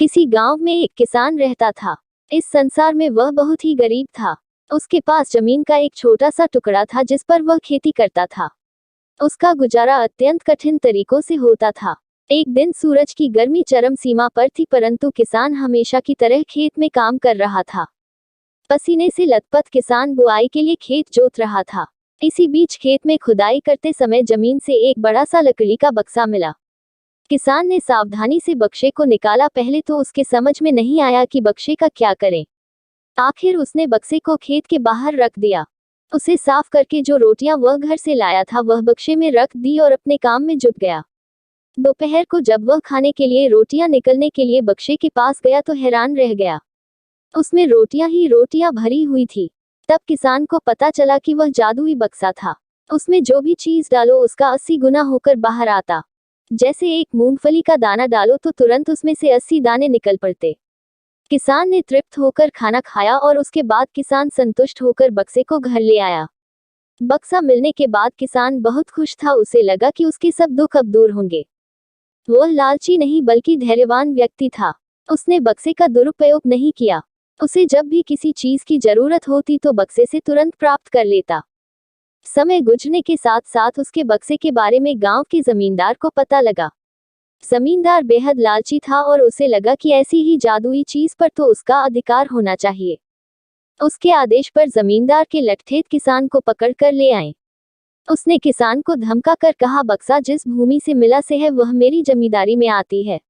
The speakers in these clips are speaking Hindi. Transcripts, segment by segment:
किसी गांव में एक किसान रहता था। इस संसार में वह बहुत ही गरीब था। उसके पास जमीन का एक छोटा सा टुकड़ा था जिस पर वह खेती करता था। उसका गुजारा अत्यंत कठिन तरीकों से होता था। एक दिन सूरज की गर्मी चरम सीमा पर थी, परंतु किसान हमेशा की तरह खेत में काम कर रहा था। पसीने से लथपथ किसान बुआई के लिए खेत जोत रहा था। इसी बीच खेत में खुदाई करते समय जमीन से एक बड़ा सा लकड़ी का बक्सा मिला। किसान ने सावधानी से बक्से को निकाला। पहले तो उसके समझ में नहीं आया कि बक्से का क्या करें। आखिर उसने बक्से को खेत के बाहर रख दिया। उसे साफ करके जो रोटियां वह घर से लाया था वह बक्से में रख दी और अपने काम में जुट गया। दोपहर को जब वह खाने के लिए रोटियां निकलने के लिए बक्से के पास गया तो हैरान रह गया। उसमें रोटियां ही रोटियां भरी हुई थी। तब किसान को पता चला कि वह जादुई बक्सा था। उसमें जो भी चीज डालो उसका 80 गुना होकर बाहर आता। जैसे एक मूंगफली का दाना डालो तो तुरंत उसमें से 80 दाने निकल पड़ते। किसान ने तृप्त होकर खाना खाया और उसके बाद किसान संतुष्ट होकर बक्से को घर ले आया। बक्सा मिलने के बाद किसान बहुत खुश था। उसे लगा कि उसके सब दुख अब दूर होंगे। वह लालची नहीं बल्कि धैर्यवान व्यक्ति था। उसने बक्से का दुरुपयोग नहीं किया। उसे जब भी किसी चीज की जरूरत होती तो बक्से से तुरंत प्राप्त कर लेता। समय गुजरने के साथ साथ उसके बक्से के बारे में गांव के जमींदार को पता लगा। जमींदार बेहद लालची था और उसे लगा कि ऐसी ही जादुई चीज पर तो उसका अधिकार होना चाहिए। उसके आदेश पर जमींदार के लठठेठ किसान को पकड़ कर ले आए। उसने किसान को धमका कर कहा, बक्सा जिस भूमि से मिला से है वह मेरी जमींदारी में आती है,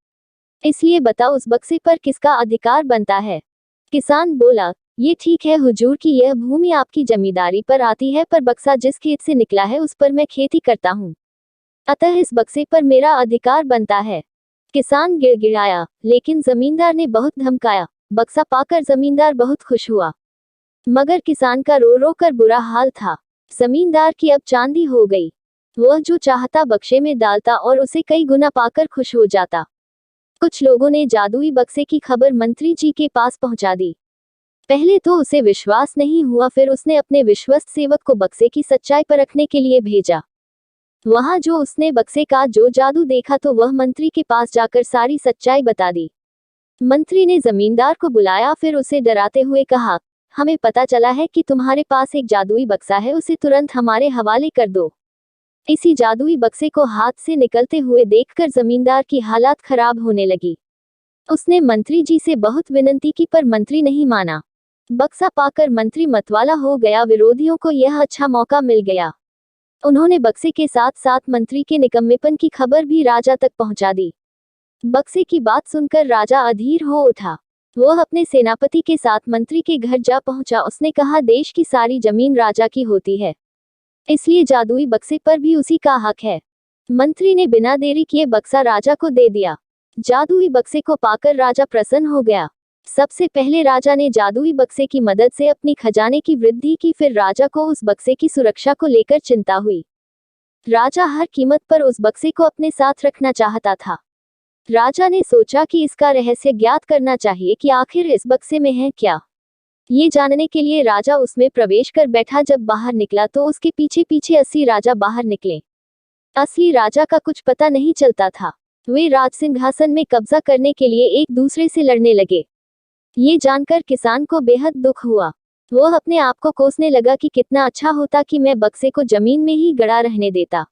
इसलिए बताओ उस बक्से पर किसका अधिकार बनता है। किसान बोला, ये ठीक है हुजूर कि यह भूमि आपकी जमींदारी पर आती है, पर बक्सा जिस खेत से निकला है उस पर मैं खेती करता हूँ, अतः इस बक्से पर मेरा अधिकार बनता है। किसान गिड़गिड़ाया, लेकिन जमींदार ने बहुत धमकाया। बक्सा पाकर जमींदार बहुत खुश हुआ, मगर किसान का रो रो कर बुरा हाल था। जमींदार की अब चांदी हो गई। वह जो चाहता बक्से में डालता और उसे कई गुना पाकर खुश हो जाता। कुछ लोगों ने जादुई बक्से की खबर मंत्री जी के पास पहुंचा दी। पहले तो उसे विश्वास नहीं हुआ, फिर उसने अपने विश्वस्त सेवक को बक्से की सच्चाई परखने के लिए भेजा। वहां जो उसने बक्से का जो जादू देखा तो वह मंत्री के पास जाकर सारी सच्चाई बता दी। मंत्री ने जमींदार को बुलाया, फिर उसे डराते हुए कहा, हमें पता चला है कि तुम्हारे पास एक जादुई बक्सा है, उसे तुरंत हमारे हवाले कर दो। इसी जादुई बक्से को हाथ से निकलते हुए देखकर जमींदार की हालत खराब होने लगी। उसने मंत्री जी से बहुत विनती की, पर मंत्री नहीं माना। बक्सा पाकर मंत्री मतवाला हो गया। विरोधियों को यह अच्छा मौका मिल गया। उन्होंने बक्से के साथ साथ मंत्री के निकम्मेपन की खबर भी राजा तक पहुंचा दी। बक्से की बात सुनकर राजा अधीर हो उठा। वह अपने सेनापति के साथ मंत्री के घर जा पहुंचा। उसने कहा, देश की सारी जमीन राजा की होती है, इसलिए जादुई बक्से पर भी उसी का हक है। मंत्री ने बिना देरी किए बक्सा राजा को दे दिया। जादुई बक्से को पाकर राजा प्रसन्न हो गया। सबसे पहले राजा ने जादुई बक्से की मदद से अपनी खजाने की वृद्धि की, फिर राजा को उस बक्से की सुरक्षा को लेकर चिंता हुई। राजा हर कीमत पर उस बक्से को अपने साथ रखना चाहता था। राजा ने सोचा कि इसका रहस्य ज्ञात करना चाहिए कि आखिर इस बक्से में है क्या। ये जानने के लिए राजा उसमें प्रवेश कर बैठा। जब बाहर निकला तो उसके पीछे पीछे 80 राजा बाहर निकले। असली राजा का कुछ पता नहीं चलता था। वे राज सिंहासन में कब्जा करने के लिए एक दूसरे से लड़ने लगे। ये जानकर किसान को बेहद दुख हुआ। वह अपने आप को कोसने लगा कि कितना अच्छा होता कि मैं बक्से को जमीन में ही गड़ा रहने देता।